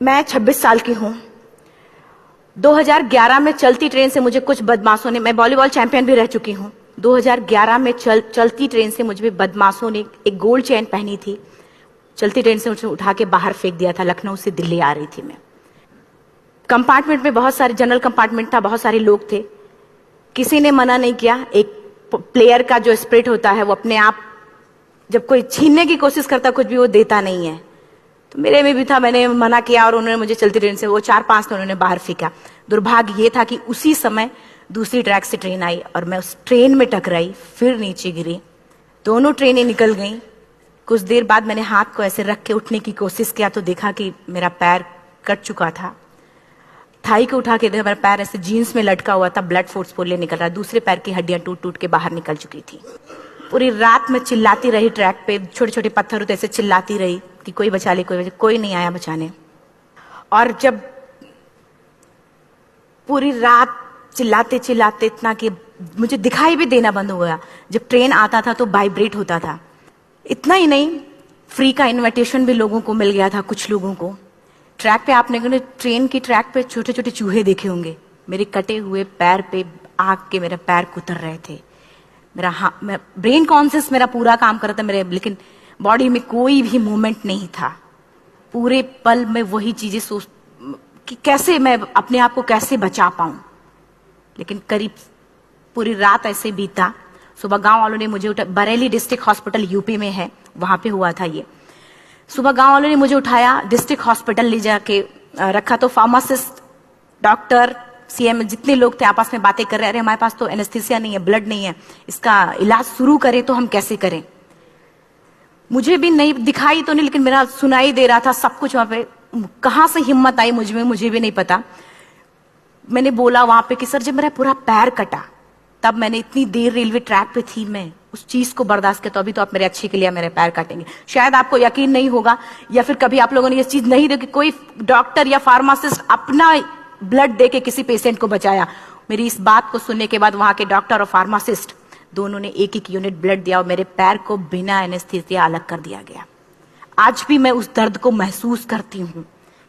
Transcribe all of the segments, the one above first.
मैं 26 साल की हूँ। 2011 में चलती ट्रेन से मुझे कुछ बदमाशों ने, मैं वॉलीबॉल चैंपियन भी रह चुकी हूँ। 2011 में चलती ट्रेन से मुझे बदमाशों ने एक गोल्ड चेन पहनी थी, चलती ट्रेन से मुझे उठा के बाहर फेंक दिया था। लखनऊ से दिल्ली आ रही थी मैं। कंपार्टमेंट में बहुत सारे, जनरल कंपार्टमेंट था, बहुत सारे लोग थे। किसी ने मना नहीं किया। एक प्लेयर का जो स्पिरिट होता है वो अपने आप, जब कोई छीनने की कोशिश करता कुछ भी, वो देता नहीं है। तो मेरे में भी था, मैंने मना किया और उन्होंने मुझे चलती ट्रेन से वो 4-5 तो उन्होंने बाहर फेंका। दुर्भाग्य ये था कि उसी समय दूसरी ट्रैक से ट्रेन आई और मैं उस ट्रेन में टकराई, फिर नीचे गिरी। दोनों ट्रेनें निकल गईं। कुछ देर बाद मैंने हाथ को ऐसे रख के उठने की कोशिश किया तो देखा कि मेरा पैर कट चुका था। थाई को उठा के देखा, मेरा पैर ऐसे जीन्स में लटका हुआ था, ब्लड फोर्सफुली निकल रहा। दूसरे पैर की हड्डियां टूट टूट के बाहर निकल चुकी थी। पूरी रात में चिल्लाती रही ट्रैक पे, छोटे छोटे पत्थर होते ऐसे चिल्लाती रही कि कोई बचा ले, कोई नहीं आया बचाने। और जब पूरी रात चिल्लाते चिल्लाते इतना कि मुझे दिखाई भी देना बंद हो गया। जब ट्रेन आता था तो वाइब्रेट होता था। इतना ही नहीं, फ्री का इनविटेशन भी लोगों को मिल गया था, कुछ लोगों को। ट्रैक पे आपने ट्रेन की ट्रैक पे छोटे छोटे चूहे देखे होंगे। मेरे कटे हुए पैर पे आग के मेरे पैर कुतर रहे थे। मैं ब्रेन कॉन्शियस मेरा पूरा काम कर रहा था मेरे, लेकिन बॉडी में कोई भी मूवमेंट नहीं था। पूरे पल में वही चीजें सोच कि कैसे मैं अपने आप को कैसे बचा पाऊं। लेकिन करीब पूरी रात ऐसे बीता। सुबह गांव वालों ने मुझे बरेली डिस्ट्रिक्ट हॉस्पिटल यूपी में है, वहां पे हुआ था ये। सुबह गांव वालों ने मुझे उठाया, डिस्ट्रिक्ट हॉस्पिटल ले जाके रखा। तो फार्मासिस्ट, डॉक्टर, सीएम, जितने लोग थे आपस में बातें कर रहे, अरे हमारे पास तो एनेस्थीसिया नहीं है, ब्लड नहीं है, इसका इलाज शुरू करें तो हम कैसे करें। मुझे भी नहीं दिखाई तो नहीं, लेकिन मेरा सुनाई दे रहा था सब कुछ वहां पे। कहां से हिम्मत आई मुझ में, मुझे भी नहीं पता। मैंने बोला वहां पे कि सर जब मेरा पूरा पैर कटा, तब मैंने इतनी देर रेलवे ट्रैक पे थी, मैं उस चीज को बर्दाश्त किया। तो अभी तो आप मेरे अच्छे के लिए मेरे पैर काटेंगे। शायद आपको यकीन नहीं होगा, या फिर कभी आप लोगों ने ये चीज नहीं देखी, कोई डॉक्टर या फार्मासिस्ट अपना ब्लड दे के किसी पेशेंट को बचाया। मेरी इस बात को सुनने के बाद वहां के डॉक्टर और फार्मासिस्ट दोनों ने एक एक यूनिट ब्लड दिया और मेरे पैर को बिना एनेस्थीसिया अलग कर दिया गया। आज भी मैं उस दर्द को महसूस करती हूँ।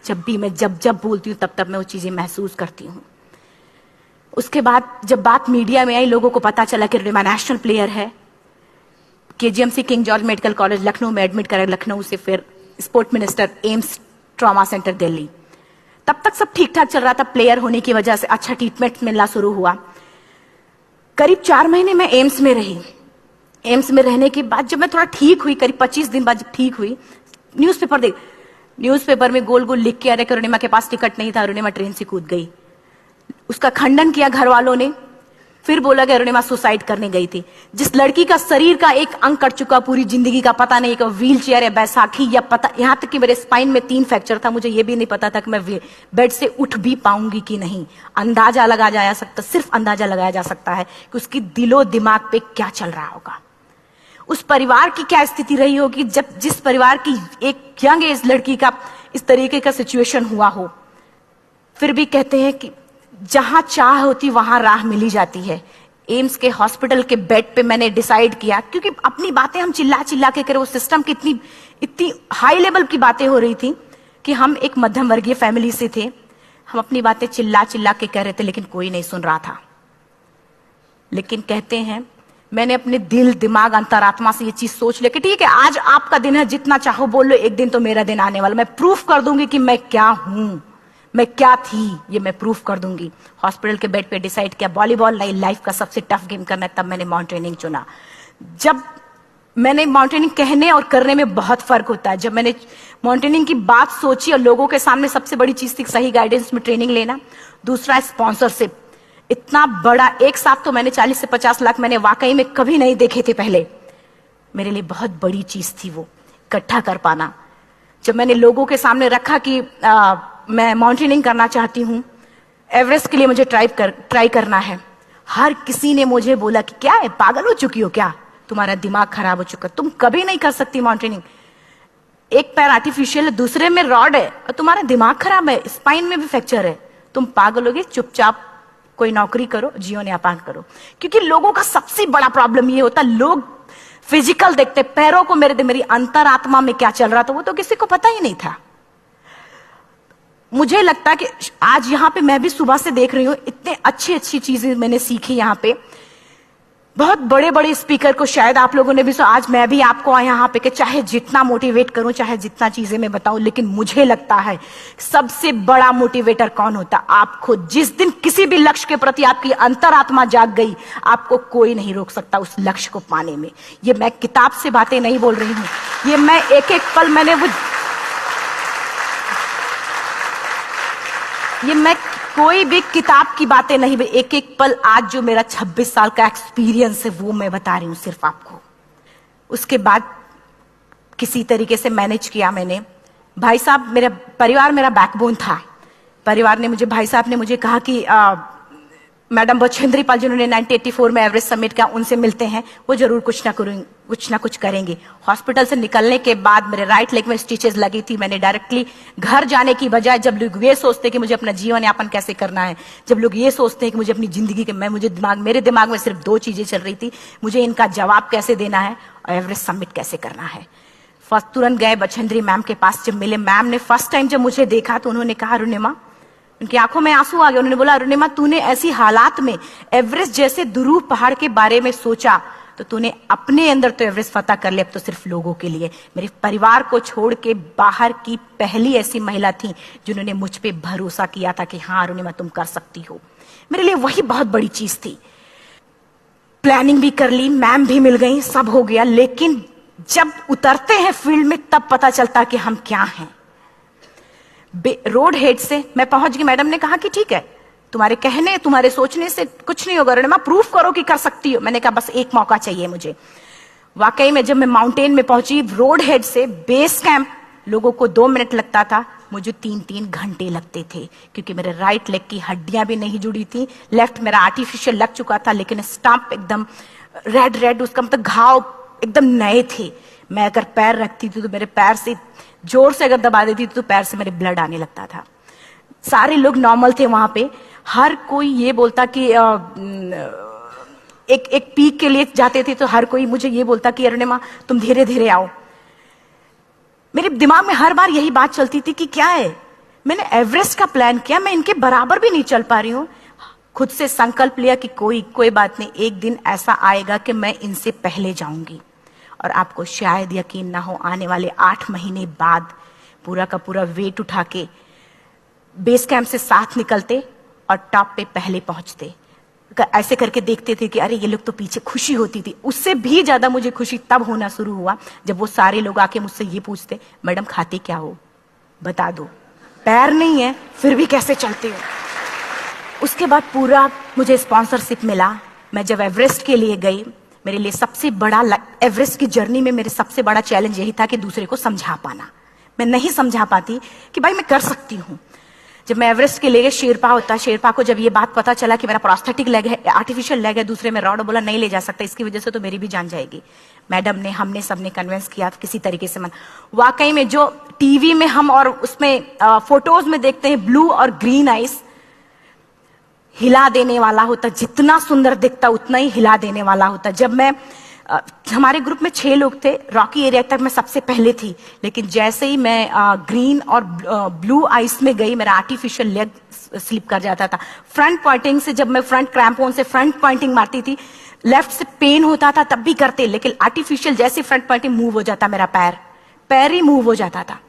जब भी मैं जब बोलती हूँ तब मैं वो चीजें महसूस करती हूँ। उसके बाद जब बात मीडिया में आई, लोगों को पता चला कि रिमा नेशनल प्लेयर है, KGMC king George medical college Lucknow में एडमिट करा, लखनऊ से फिर sport minister, AIIMS trauma centre Delhi. तब तक सब ठीक ठाक चल रहा था। प्लेयर होने की वजह से अच्छा ट्रीटमेंट मिलना शुरू हुआ। करीब 4 महीने मैं एम्स में रही। एम्स में रहने के बाद जब मैं थोड़ा ठीक हुई, करीब 25 दिन बाद जब ठीक हुई, न्यूज़पेपर में गोल गोल लिख के आ रहे कि अरुणिमा के पास टिकट नहीं था, अरुणिमा ट्रेन से कूद गई। उसका खंडन किया घर वालों ने। फिर बोला कि अरुणिमा सुसाइड करने गई थी। जिस लड़की का शरीर का एक अंग कट चुका, पूरी जिंदगी का पता नहीं, व्हील चेयर है, बैसाखी, या पता, यहां तक कि मेरे स्पाइन में 3 फ्रैक्चर था। मुझे यह भी नहीं पता था कि मैं बेड से उठ भी पाऊंगी कि नहीं। अंदाजा लगाया जा सकता, सिर्फ अंदाजा लगाया जा सकता है कि उसकी दिलो दिमाग पे क्या चल रहा होगा, उस परिवार की क्या स्थिति रही होगी, जब जिस परिवार की एक यंग एज लड़की का इस तरीके का सिचुएशन हुआ हो। फिर भी कहते हैं कि जहां चाह होती वहां राह मिली जाती है। एम्स के हॉस्पिटल के बेड पे मैंने डिसाइड किया, क्योंकि अपनी बातें हम चिल्ला चिल्ला के करें, वो सिस्टम की इतनी हाई लेवल की बातें हो रही थी कि हम एक मध्यम वर्गीय फैमिली से थे। हम अपनी बातें चिल्ला चिल्ला के कह रहे थे, लेकिन कोई नहीं सुन रहा था। लेकिन कहते हैं मैंने अपने दिल, दिमाग, अंतरात्मा से ये चीज सोच लिया कि ठीक है, आज आपका दिन है, जितना चाहो बोल लो, एक दिन तो मेरा दिन आने वाला, मैं प्रूफ कर दूंगी कि मैं क्या हूं, मैं क्या थी, ये मैं प्रूफ कर दूंगी। हॉस्पिटल के बेड पे डिसाइड किया वॉलीबॉल लाइफ का सबसे टफ गेम करना है। तब मैंने माउंटेनिंग चुना। जब मैंने माउंटेनिंग, कहने और करने में बहुत फर्क होता है। जब मैंने माउंटेनिंग की बात सोची और लोगों के सामने, सबसे बड़ी चीज थी सही गाइडेंस में ट्रेनिंग लेना, दूसरा स्पॉन्सरशिप। इतना बड़ा एक साथ तो मैंने 40 से 50 लाख मैंने वाकई में कभी नहीं देखे थे पहले। मेरे लिए बहुत बड़ी चीज थी वो इकट्ठा कर पाना। जब मैंने लोगों के सामने रखा कि मैं माउंटेनिंग करना चाहती हूँ, एवरेस्ट के लिए मुझे ट्राई करना है, हर किसी ने मुझे बोला कि क्या है, पागल हो चुकी हो क्या, तुम्हारा दिमाग खराब हो चुका, तुम कभी नहीं कर सकती माउंटेनिंग। एक पैर आर्टिफिशियल है, दूसरे में रॉड है, और तुम्हारा दिमाग खराब है, स्पाइन में भी फ्रैक्चर है, तुम पागल होगे, चुपचाप कोई नौकरी करो, जियो न्यापान करो। क्योंकि लोगों का सबसे बड़ा प्रॉब्लम ये होता, लोग फिजिकल देखते, पैरों को, मेरी अंतरात्मा में क्या चल रहा था वो तो किसी को पता ही नहीं था। मुझे लगता है कि आज यहाँ पे मैं भी सुबह से देख रही हूँ, इतने अच्छी अच्छी चीजें मैंने सीखी यहाँ पे। बहुत बड़े बड़े स्पीकर को शायद आप लोगों ने भी सुना, आज मैं भी आपको यहाँ पे कि चाहे जितना मोटिवेट करूं, चाहे जितना चीजें मैं बताऊं, लेकिन मुझे लगता है सबसे बड़ा मोटिवेटर कौन होता? आप खुद। जिस दिन किसी भी लक्ष्य के प्रति आपकी अंतरात्मा जाग गई, आपको कोई नहीं रोक सकता उस लक्ष्य को पाने में। ये मैं किताब से बातें नहीं बोल रही हूं, ये मैं एक एक पल मैंने ये मैं कोई भी किताब की बातें नहीं, एक एक पल आज जो मेरा 26 साल का एक्सपीरियंस है वो मैं बता रही हूं सिर्फ आपको। उसके बाद किसी तरीके से मैनेज किया मैंने। भाई साहब, मेरा परिवार मेरा बैकबोन था। परिवार ने मुझे, भाई साहब ने मुझे कहा कि मैडम बछेंद्री पाल जिन्होंने 1984 में एवरेस्ट समिट किया, उनसे मिलते हैं, वो जरूर कुछ ना कुछ करेंगे। हॉस्पिटल से निकलने के बाद मेरे राइट लेग में स्टिचेस लगी थी। मैंने डायरेक्टली घर जाने की बजाय, जब लोग ये सोचते हैं कि मुझे अपना जीवन यापन कैसे करना है, जब लोग ये सोचते हैं कि मुझे अपनी जिंदगी के, मेरे दिमाग में सिर्फ 2 चीजें चल रही थी, मुझे इनका जवाब कैसे देना है और एवरेस्ट समिट कैसे करना है। फर्स्ट तुरंत गए बछेंद्री मैम के पास। जब मिले, मैम ने फर्स्ट टाइम जब मुझे देखा तो उन्होंने कहा, अरुणिमा, उनकी आंखों में आंसू आ गए। उन्होंने बोला, अरुणिमा, तूने ऐसी हालात में एवरेस्ट जैसे दुरूह पहाड़ के बारे में सोचा तो तूने अपने अंदर तो एवरेस्ट फतह कर लिया, अब तो सिर्फ लोगों के लिए। मेरे परिवार को छोड़ के बाहर की पहली ऐसी महिला थी जिन्होंने मुझ पे भरोसा किया था कि हाँ अरुणिमा, तुम कर सकती हो। मेरे लिए वही बहुत बड़ी चीज थी। प्लानिंग भी कर ली, मैम भी मिल गई, सब हो गया। लेकिन जब उतरते हैं फील्ड में तब पता चलता कि हम क्या हैं। रोड हेड से मैं पहुंच गई। मैडम ने कहा कि ठीक है, तुम्हारे कहने, तुम्हारे सोचने से कुछ नहीं होगा अरुणिमा, प्रूफ करो कि कर सकती हो। मैंने कहा बस एक मौका चाहिए मुझे। वाकई में जब मैं माउंटेन में पहुंची, रोड हेड से बेस कैंप लोगों को 2 मिनट लगता था, मुझे 3-3 घंटे लगते थे, क्योंकि मेरे राइट लेग की हड्डियां भी नहीं जुड़ी थी। लेफ्ट मेरा आर्टिफिशियल लग चुका था, लेकिन स्टंप एकदम रेड, उसका मतलब घाव एकदम नए थे। मैं अगर पैर रखती थी तो मेरे पैर से जोर से अगर दबा देती थी तो पैर से मेरे ब्लड आने लगता था। सारे लोग नॉर्मल थे वहां पे। हर कोई ये बोलता कि एक पीक के लिए जाते थे तो हर कोई मुझे ये बोलता कि अरुणिमा, तुम धीरे धीरे आओ। मेरे दिमाग में हर बार यही बात चलती थी कि क्या है, मैंने एवरेस्ट का प्लान किया, मैं इनके बराबर भी नहीं चल पा रही हूं। खुद से संकल्प लिया कि कोई बात नहीं, एक दिन ऐसा आएगा कि मैं इनसे पहले जाऊंगी। और आपको शायद यकीन ना हो, आने वाले 8 महीने बाद पूरा का पूरा वेट उठा के बेस कैंप से साथ निकलते और टॉप पे पहले पहुंचते। ऐसे करके देखते थे कि अरे ये लोग तो पीछे। खुशी होती थी। उससे भी ज्यादा मुझे खुशी तब होना शुरू हुआ जब वो सारे लोग आके मुझसे ये पूछते, मैडम खाते क्या हो, बता दो। पैर नहीं है फिर भी कैसे चलते हो। उसके बाद पूरा मुझे स्पॉन्सरशिप मिला। मैं जब एवरेस्ट के लिए गई, मेरे लिए सबसे बड़ा, एवरेस्ट की जर्नी में मेरे सबसे बड़ा चैलेंज यही था कि दूसरे को समझा पाना। मैं नहीं समझा पाती कि भाई मैं कर सकती हूँ। जब मैं एवरेस्ट के लिए, शेरपा होता, शेरपा को जब ये बात पता चला कि मेरा प्रोस्थेटिक लेग है, आर्टिफिशियल लेग है दूसरे में रॉड, बोला नहीं ले जा सकता, इसकी वजह से तो मेरी भी जान जाएगी। मैडम ने, हमने सबने कन्विंस किया किसी तरीके से। मन वाकई में जो टीवी में हम और उसमें फोटोज में देखते हैं, ब्लू और ग्रीन आइस, हिला देने वाला होता। जितना सुंदर दिखता उतना ही हिला देने वाला होता। जब मैं, हमारे ग्रुप में 6 लोग थे, रॉकी एरिया तक मैं सबसे पहले थी, लेकिन जैसे ही मैं ग्रीन और ब्लू आइस में गई, मेरा आर्टिफिशियल लेग स्लिप कर जाता था। फ्रंट पॉइंटिंग से, जब मैं फ्रंट क्रैम्पोन से फ्रंट पॉइंटिंग मारती थी, लेफ्ट से पेन होता था तब भी करते, लेकिन आर्टिफिशियल जैसे फ्रंट पॉइंटिंग मूव हो जाता, मेरा पैर ही मूव हो जाता था।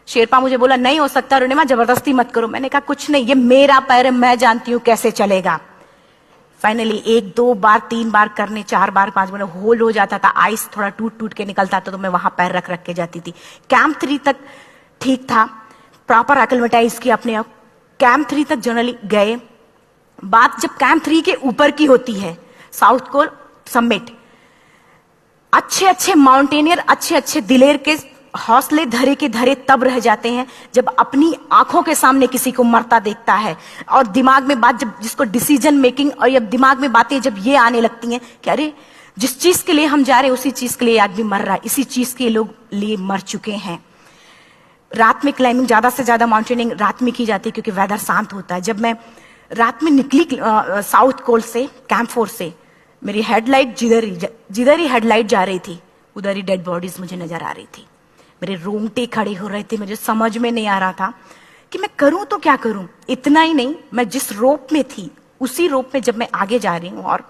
शेरपा मुझे बोला नहीं हो सकता अरुणिमा, जबरदस्ती मत करो। मैंने कहा कुछ नहीं, ये मेरा पैर है, मैं जानती हूं कैसे चलेगा। फाइनली 1, 2 बार, 3 बार करने, 4 बार, 5 बार होल हो जाता था। आइस थोड़ा टूट के निकलता था तो मैं वहां पैर रख के जाती थी। कैंप 3 तक ठीक था, प्रॉपर एक्लिमेटाइज किया अपने आप। कैंप 3 तक जनरली गए। बात जब कैंप 3 के ऊपर की होती है, साउथ कोल समिट, अच्छे माउंटेनियर, अच्छे दिलेर के हौसले धरे के धरे तब रह जाते हैं जब अपनी आंखों के सामने किसी को मरता देखता है। और दिमाग में बात, जब जिसको डिसीजन मेकिंग, और ये दिमाग में बातें जब ये आने लगती हैं कि अरे जिस चीज के लिए हम जा रहे हैं उसी चीज के लिए आदमी मर रहा है, इसी चीज के लोग लिए मर चुके हैं। रात में क्लाइंबिंग, ज्यादा से ज्यादा माउंटेनिंग रात में की जाती है क्योंकि वेदर शांत होता है। जब मैं रात में निकली साउथ कोल से, कैंप 4 से, मेरी हेडलाइट जिधर ही हेडलाइट जा रही थी उधर ही डेड बॉडीज मुझे नजर आ रही थी। मेरे रोंगटे खड़े हो रहे थे। मुझे समझ में नहीं आ रहा था कि मैं करूं तो क्या करूं। इतना ही नहीं, मैं जिस रोप में थी उसी रोप में जब मैं आगे जा रही हूं और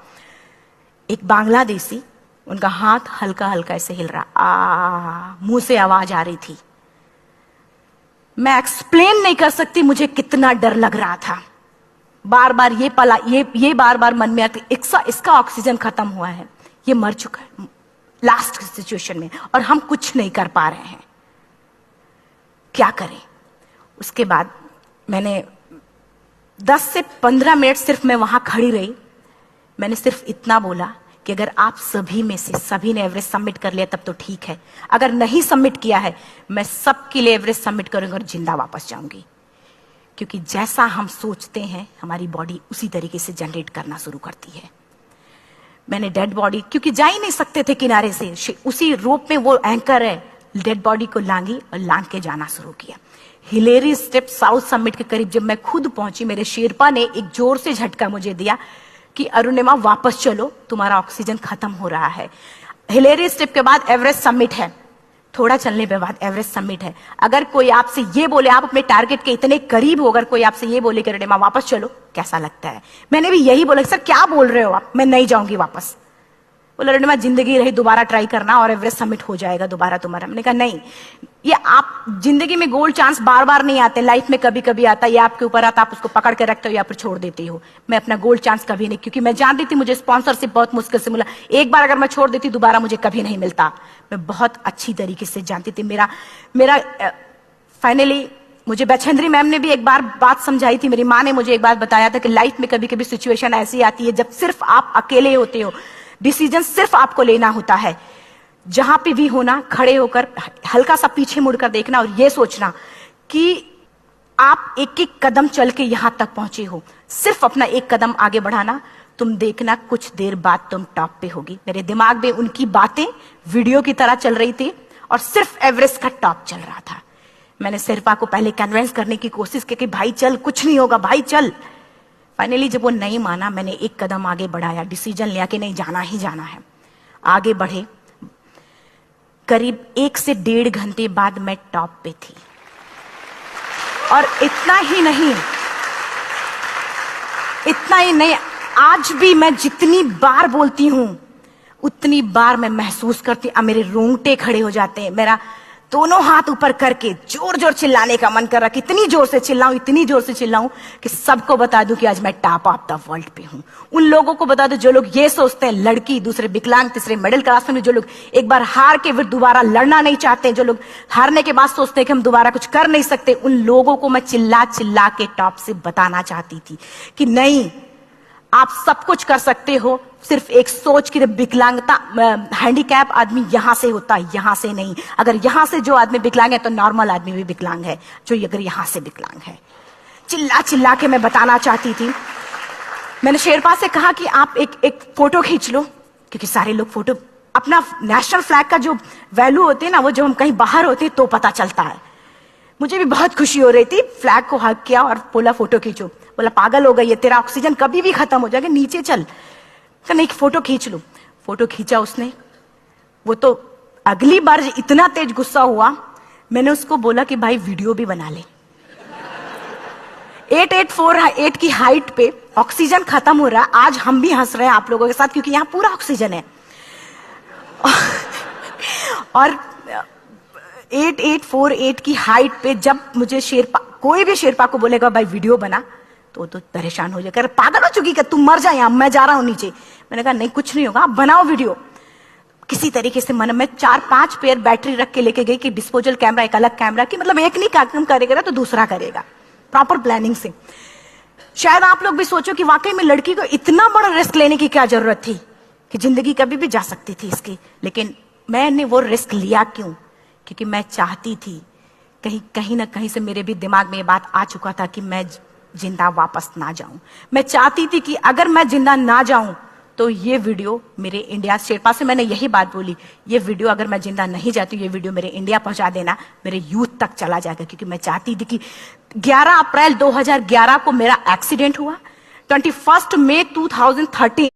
एक बांग्लादेशी, उनका हाथ हल्का हल्का ऐसे हिल रहा, मुंह से आवाज आ रही थी। मैं एक्सप्लेन नहीं कर सकती मुझे कितना डर लग रहा था। बार बार ये बार बार मन में आती, इसका ऑक्सीजन खत्म हुआ है, ये मर चुका है लास्ट सिचुएशन में, और हम कुछ नहीं कर पा रहे हैं, क्या करें। उसके बाद मैंने 10 से 15 मिनट सिर्फ मैं वहां खड़ी रही। मैंने सिर्फ इतना बोला कि अगर आप सभी में से सभी ने एवरेस्ट सबमिट कर लिया तब तो ठीक है, अगर नहीं सबमिट किया है मैं सबके लिए एवरेस्ट सबमिट करूंगी और जिंदा वापस जाऊंगी। क्योंकि जैसा हम सोचते हैं हमारी बॉडी उसी तरीके से जनरेट करना शुरू करती है। मैंने डेड बॉडी, क्योंकि जा ही नहीं सकते थे किनारे से, उसी रोप में वो एंकर है, डेड बॉडी को लांगी और लांग के जाना शुरू किया। हिलेरी स्टेप साउथ समिट के करीब जब मैं खुद पहुंची, मेरे शेरपा ने एक जोर से झटका मुझे दिया कि अरुणिमा वापस चलो, तुम्हारा ऑक्सीजन खत्म हो रहा है। हिलेरी स्टेप के बाद एवरेस्ट समिट है, थोड़ा चलने के बाद एवरेस्ट समिट है। अगर कोई आपसे ये बोले, आप अपने टारगेट के इतने करीब हो, अगर कोई आपसे ये बोले कि अरुणिमा वापस चलो, कैसा लगता है। मैंने भी यही बोला, सर क्या बोल रहे हो आप, मैं नहीं जाऊंगी वापस। बोला अरुणिमा जिंदगी रही, दोबारा ट्राई करना और एवरेस्ट समिट हो जाएगा दोबारा तुम्हारा। मैंने कहा नहीं, ये आप जिंदगी में गोल्ड चांस बार बार नहीं आते, लाइफ में कभी कभी आता है, ये आपके ऊपर आता, आप उसको पकड़ के रखते हो या फिर छोड़ देते हो। मैं अपना गोल्ड चांस कभी नहीं, क्योंकि मैं जानती थी मुझे स्पॉन्सरशिप बहुत मुश्किल से मिला, एक बार अगर मैं छोड़ देती दोबारा मुझे कभी नहीं मिलता। मैं बहुत अच्छी तरीके से जानती थी। मेरा फाइनली मुझे बछेंद्री मैम ने भी एक बार बात समझाई थी, मेरी माँ ने मुझे एक बार बताया था कि लाइफ में कभी कभी सिचुएशन ऐसी आती है जब सिर्फ आप अकेले होते हो, डिसीजन सिर्फ आपको लेना होता है। जहां पे भी होना, खड़े होकर हल्का सा पीछे मुड़कर देखना और ये सोचना कि आप एक एक कदम चल के यहां तक पहुंचे हो, सिर्फ अपना एक कदम आगे बढ़ाना, तुम देखना कुछ देर बाद तुम टॉप पे होगी। मेरे दिमाग में उनकी बातें वीडियो की तरह चल रही थी और सिर्फ एवरेस्ट का टॉप चल रहा था। मैंने शेरपा को पहले कन्विंस करने की कोशिश की कि भाई चल, कुछ नहीं होगा भाई चल। फाइनली जब वो नहीं माना, मैंने एक कदम आगे बढ़ाया, डिसीजन लिया कि नहीं, जाना ही जाना है। आगे बढ़े, करीब 1 से 1.5 घंटे बाद मैं टॉप पे थी। और इतना ही नहीं, आज भी मैं जितनी बार बोलती हूं उतनी बार मैं महसूस करती, अब मेरे रोंगटे खड़े हो जाते हैं, मेरा दोनों हाथ ऊपर करके जोर जोर चिल्लाने का मन कर रहा, कितनी जोर से चिल्लाऊं, इतनी जोर से चिल्लाऊं कि सबको बता दूं कि आज मैं टॉप ऑफ द वर्ल्ड पे हूं। उन लोगों को बता दूं जो लोग ये सोचते हैं, लड़की, दूसरे विकलांग, तीसरे मिडिल क्लास में, जो लोग एक बार हार के फिर दोबारा लड़ना नहीं चाहते, जो लोग हारने के बाद सोचते हैं कि हम दोबारा कुछ कर नहीं सकते, उन लोगों को मैं चिल्ला चिल्ला के टॉप से बताना चाहती थी कि नहीं, आप सब कुछ कर सकते हो। सिर्फ एक सोच की विकलांगता, हैंडीकैप आदमी यहां से होता है, यहां से नहीं। अगर यहां से जो आदमी विकलांग है तो नॉर्मल आदमी भी विकलांग है, जो अगर यहां से विकलांग है। चिल्ला चिल्ला के मैं बताना चाहती थी। मैंने शेरपा से कहा कि आप एक फोटो खींच लो, क्योंकि सारे लोग फोटो, अपना नेशनल फ्लैग का जो वैल्यू होते हैं ना, वो जब हम कहीं बाहर होते हैं तो पता चलता है। मुझे भी बहुत खुशी हो रही थी, फ्लैग को हग किया और बोला फोटो खींचो। बोला पागल हो गई है, तेरा ऑक्सीजन कभी भी खत्म हो जाएगा, नीचे चल। नहीं, फोटो खींच लो। फोटो खींचा उसने। वो तो अगली बार इतना तेज गुस्सा हुआ, मैंने उसको बोला कि भाई वीडियो भी बना ले। 8848 की हाइट पे ऑक्सीजन खत्म हो रहा है, आज हम भी हंस रहे हैं आप लोगों के साथ क्योंकि यहां पूरा ऑक्सीजन है। और 8848 की हाइट पे जब मुझे शेरपा, कोई भी शेरपा को बोलेगा भाई वीडियो बना, तो परेशान हो जाएगा, पागल हो चुकी क्या, तुम मर जा यहां, मैं जा रहा हूं नीचे। मैंने कहा नहीं, कुछ नहीं होगा, आप बनाओ वीडियो। किसी तरीके से मन में 4-5 पेयर बैटरी रख के लेके गई कि डिस्पोजल कैमरा, एक अलग कैमरा, कि मतलब एक नहीं काम करेगा तो दूसरा करेगा, प्रॉपर प्लानिंग से। शायद आप लोग भी सोचो कि वाकई में लड़की को इतना बड़ा रिस्क लेने की क्या जरूरत थी, कि जिंदगी कभी भी जा सकती थी इसकी। लेकिन मैंने वो रिस्क लिया क्यों? क्योंकि मैं चाहती थी, कहीं ना कहीं से मेरे भी दिमाग में ये बात आ चुका था कि मैं जिंदा वापस ना जाऊं। मैं चाहती थी कि अगर मैं जिंदा ना जाऊं तो ये वीडियो मेरे इंडिया, शेरपा से मैंने यही बात बोली, ये वीडियो अगर मैं जिंदा नहीं जाती, ये वीडियो मेरे इंडिया पहुंचा देना, मेरे यूथ तक चला जाएगा। क्योंकि मैं चाहती थी कि 11 अप्रैल 2011 को मेरा एक्सीडेंट हुआ, 21 मई 2013